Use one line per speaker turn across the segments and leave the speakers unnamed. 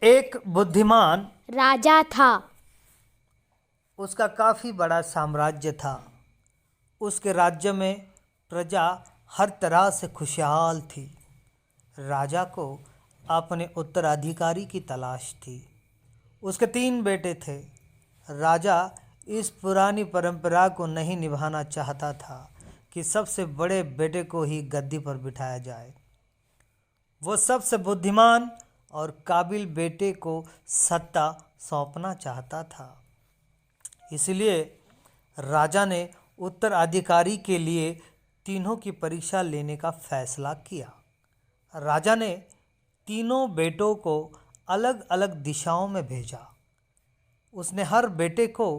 एक बुद्धिमान
राजा था।
उसका काफ़ी बड़ा साम्राज्य था। उसके राज्य में प्रजा हर तरह से खुशहाल थी। राजा को अपने उत्तराधिकारी की तलाश थी। उसके 3 बेटे थे। राजा इस पुरानी परंपरा को नहीं निभाना चाहता था कि सबसे बड़े बेटे को ही गद्दी पर बिठाया जाए। वो सबसे बुद्धिमान और काबिल बेटे को सत्ता सौंपना चाहता था। इसलिए राजा ने उत्तराधिकारी के लिए तीनों की परीक्षा लेने का फैसला किया। राजा ने तीनों बेटों को अलग अलग दिशाओं में भेजा। उसने हर बेटे को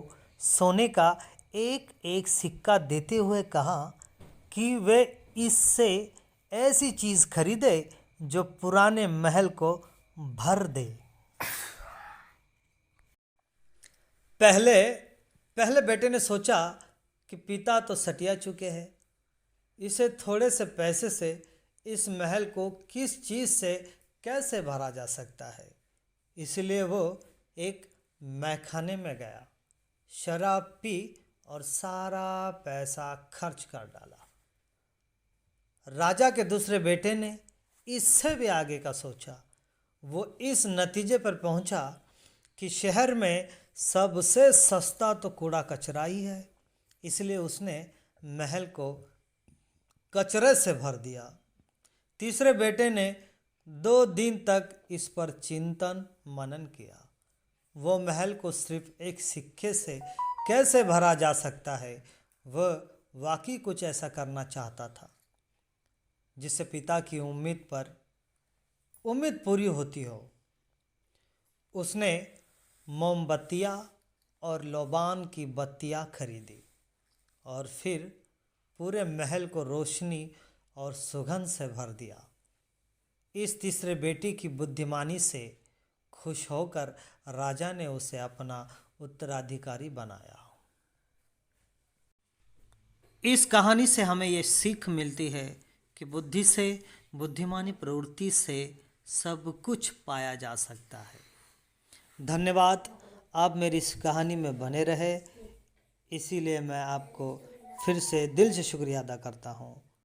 सोने का एक एक सिक्का देते हुए कहा कि वे इससे ऐसी चीज़ खरीदे जो पुराने महल को भर दे। पहले पहले बेटे ने सोचा कि पिता तो सटिया चुके हैं, इसे थोड़े से पैसे से इस महल को किस चीज़ से कैसे भरा जा सकता है। इसलिए वो एक मैखाने में गया, शराब पी और सारा पैसा खर्च कर डाला। राजा के दूसरे बेटे ने इससे भी आगे का सोचा। वो इस नतीजे पर पहुंचा कि शहर में सबसे सस्ता तो कूड़ा कचरा ही है। इसलिए उसने महल को कचरे से भर दिया। तीसरे बेटे ने 2 दिन तक इस पर चिंतन मनन किया। वो महल को सिर्फ एक सिक्के से कैसे भरा जा सकता है, वह वाकई कुछ ऐसा करना चाहता था जिससे पिता की उम्मीद पूरी होती हो। उसने मोमबत्तियाँ और लोबान की बत्तियाँ खरीदी और फिर पूरे महल को रोशनी और सुगंध से भर दिया। इस तीसरे बेटे की बुद्धिमानी से खुश होकर राजा ने उसे अपना उत्तराधिकारी बनाया। इस कहानी से हमें ये सीख मिलती है कि बुद्धि से, बुद्धिमानी प्रवृत्ति से सब कुछ पाया जा सकता है। धन्यवाद, आप मेरी इस कहानी में बने रहे, इसीलिए मैं आपको फिर से दिल से शुक्रिया अदा करता हूँ।